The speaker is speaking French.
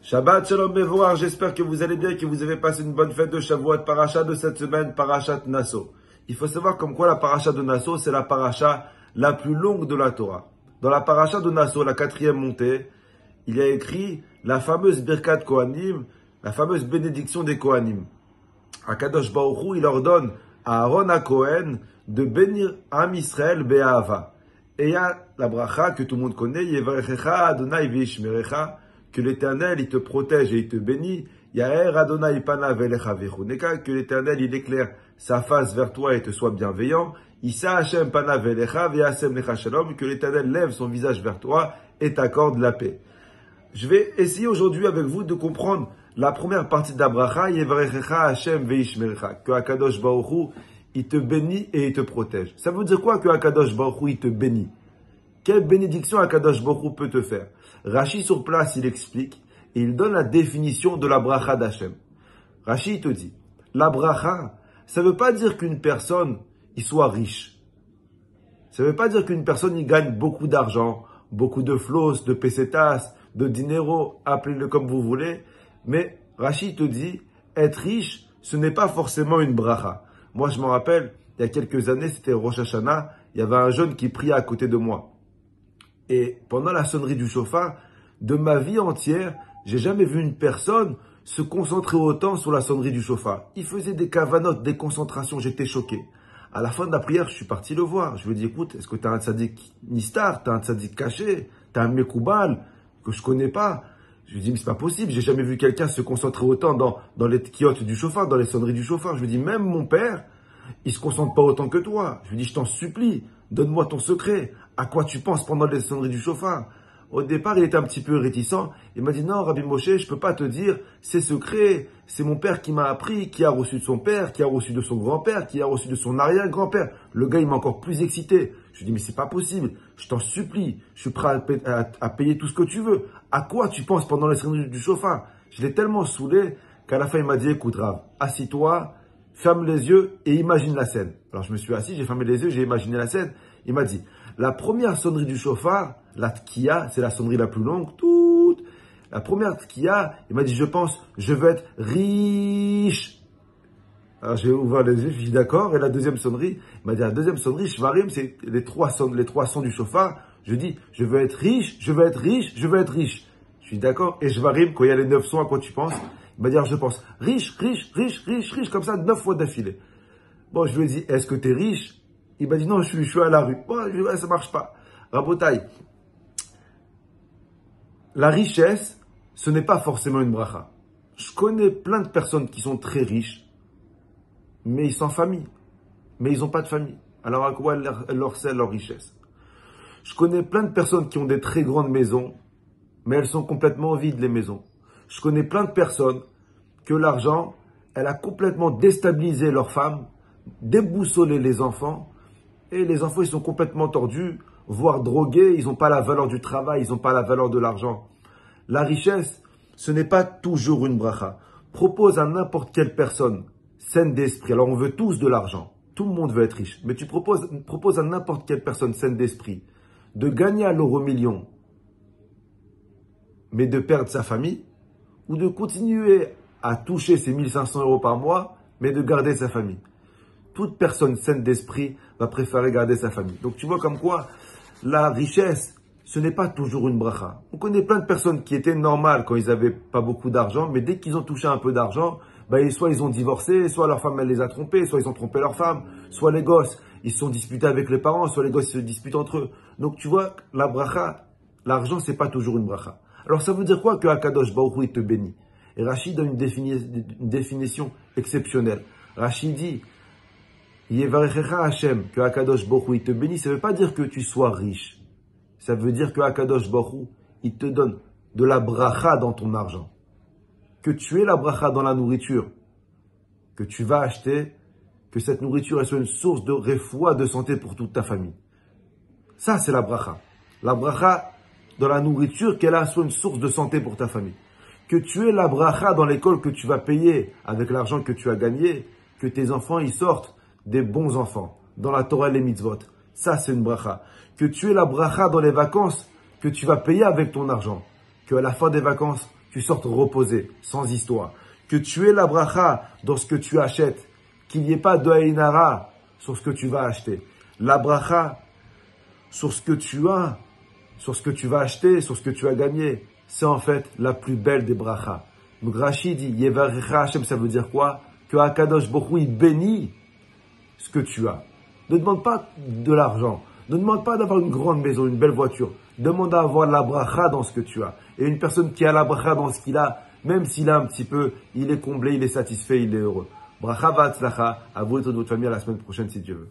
Shabbat Shalom Mevorach, j'espère que vous allez bien et que vous avez passé une bonne fête de Shavuot, paracha de cette semaine, parachat Nasso. Il faut savoir comme quoi la paracha de Nasso, c'est la paracha la plus longue de la Torah. Dans la paracha de Nasso, la 4e montée, il y a écrit la fameuse Birkat Kohanim, la fameuse bénédiction des Kohanim. Akadosh Baruch Hu, il ordonne à Aaron à Kohen de bénir Am Israël Be'ahava. Et il y a la bracha que tout le monde connaît, Yevarechecha Adonai Ve'ishmerecha, que l'Éternel, il te protège et il te bénit. Yaher Adonai Panav Elecha Vechoneka, que l'Éternel, il éclaire sa face vers toi et te soit bienveillant. Issa Hashem Panav Elecha Ve'asem Lecha Shalom, que l'Éternel lève son visage vers toi et t'accorde la paix. Je vais essayer aujourd'hui avec vous de comprendre la première partie d'Abracha, Yevarechecha Hashem Ve'ishmerecha, que Akadosh Baruch Hu, il te bénit et il te protège. Ça veut dire quoi que Akadosh Baruch Hu, il te bénit? Quelle bénédiction Akadosh Baruch Hu peut te faire? Rashi sur place, il explique et il donne la définition de la bracha d'Hachem. Rashi, il te dit, la bracha, ça ne veut pas dire qu'une personne, il soit riche. Ça ne veut pas dire qu'une personne, il gagne beaucoup d'argent, beaucoup de floss, de pesetas, de dinero, appelez-le comme vous voulez. Mais Rashi te dit, être riche, ce n'est pas forcément une bracha. Moi, je me rappelle, il y a quelques années, c'était Rosh Hashanah, il y avait un jeune qui priait à côté de moi. Et pendant la sonnerie du chauffard, de ma vie entière, j'ai jamais vu une personne se concentrer autant sur la sonnerie du chauffard. Il faisait des cavanotes, des concentrations, j'étais choqué. À la fin de la prière, je suis parti le voir. Je lui ai dit, écoute, est-ce que tu as un tzaddik nistar, tu as un tzaddik caché, tu as un mekoubal que je connais pas? Je lui ai dit, mais c'est pas possible, j'ai jamais vu quelqu'un se concentrer autant dans les kiottes du chauffard, dans les sonneries du chauffard. Je lui ai dit, même mon père, il se concentre pas autant que toi. Je lui ai dit, je t'en supplie, donne-moi ton secret. À quoi tu penses pendant les sonneries du chauffard? Au départ, il était un petit peu réticent. Il m'a dit, non, Rabbi Moshe, je peux pas te dire, c'est secret. C'est mon père qui m'a appris, qui a reçu de son père, qui a reçu de son grand-père, qui a reçu de son arrière-grand-père. Le gars, il m'a encore plus excité. Je lui ai dit, mais c'est pas possible. Je t'en supplie. Je suis prêt à payer tout ce que tu veux. À quoi tu penses pendant les sonneries du chauffard? Je l'ai tellement saoulé qu'à la fin, il m'a dit, écoute, Rav, assis-toi, ferme les yeux et imagine la scène. Alors, je me suis assis, j'ai fermé les yeux, j'ai imaginé la scène. Il m'a dit, la première sonnerie du chauffard, la tkiya, c'est la sonnerie la plus longue, toute. La première tkiya, il m'a dit, je pense, je veux être riche. Alors j'ai ouvert les yeux, je suis d'accord. Et la deuxième sonnerie, il m'a dit, la deuxième sonnerie, shvarim, c'est les trois sons du chauffard. Je dis, je veux être riche, je veux être riche, je veux être riche. Je suis d'accord. Et shvarim, quand il y a les 9 sons, à quoi tu penses? Il m'a dit, alors je pense, riche, riche, riche, riche, riche, comme ça, 9 fois d'affilée. Bon, je lui ai dit, est-ce que tu es riche? Il m'a dit, non, je suis à la rue. Bon, je lui ai dit, ouais, ça marche pas. Rabotaï, la richesse, ce n'est pas forcément une bracha. Je connais plein de personnes qui sont très riches, mais ils sont en famille. Mais ils n'ont pas de famille. Alors à quoi elle leur sert leur richesse? Je connais plein de personnes qui ont des très grandes maisons, mais elles sont complètement vides, les maisons. Je connais plein de personnes que l'argent, elle a complètement déstabilisé leurs femmes, déboussolé les enfants, et les enfants, ils sont complètement tordus, voire drogués, ils n'ont pas la valeur du travail, ils n'ont pas la valeur de l'argent. La richesse, ce n'est pas toujours une bracha. Propose à n'importe quelle personne saine d'esprit. Alors on veut tous de l'argent, tout le monde veut être riche, mais tu proposes à n'importe quelle personne saine d'esprit de gagner à l'euro million, mais de perdre sa famille, ou de continuer à toucher ses 1500 euros par mois, mais de garder sa famille. Toute personne saine d'esprit va préférer garder sa famille. Donc tu vois comme quoi la richesse, ce n'est pas toujours une bracha. On connaît plein de personnes qui étaient normales quand ils n'avaient pas beaucoup d'argent, mais dès qu'ils ont touché un peu d'argent, soit ils ont divorcé, soit leur femme elle les a trompés, soit ils ont trompé leur femme, soit les gosses, ils se sont disputés avec les parents, soit les gosses se disputent entre eux. Donc tu vois, la bracha, l'argent c'est pas toujours une bracha. Alors ça veut dire quoi que Akadosh Baruch Hu il te bénit? Et Rachid donne une définition exceptionnelle. Rachid dit, Yevarechecha Hashem, que Akadosh Baruch Hu il te bénit, ça ne veut pas dire que tu sois riche. Ça veut dire que Akadosh Baruch Hu, il te donne de la bracha dans ton argent. Que tu aies la bracha dans la nourriture que tu vas acheter, que cette nourriture elle soit une source de refoua, de santé pour toute ta famille. Ça, c'est la bracha. La bracha dans la nourriture, qu'elle soit une source de santé pour ta famille. Que tu aies la bracha dans l'école que tu vas payer avec l'argent que tu as gagné, que tes enfants y sortent des bons enfants, dans la Torah et les mitzvot. Ça, c'est une bracha. Que tu aies la bracha dans les vacances que tu vas payer avec ton argent. Qu'à la fin des vacances, tu sortes reposé, sans histoire. Que tu aies la bracha dans ce que tu achètes. Qu'il n'y ait pas de haïnara sur ce que tu vas acheter. La bracha sur ce que tu as, sur ce que tu vas acheter, sur ce que tu as gagné. C'est en fait la plus belle des brachas. Donc Rashi dit, Yevarecha Hashem, ça veut dire quoi? Que Akadosh Baruch Hu, il bénit ce que tu as. Ne demande pas de l'argent. Ne demande pas d'avoir une grande maison, une belle voiture. Demande à avoir la bracha dans ce que tu as. Et une personne qui a la bracha dans ce qu'il a, même s'il a un petit peu, il est comblé, il est satisfait, il est heureux. Bracha v'atzlacha, à vous et toute votre famille à la semaine prochaine si Dieu veut.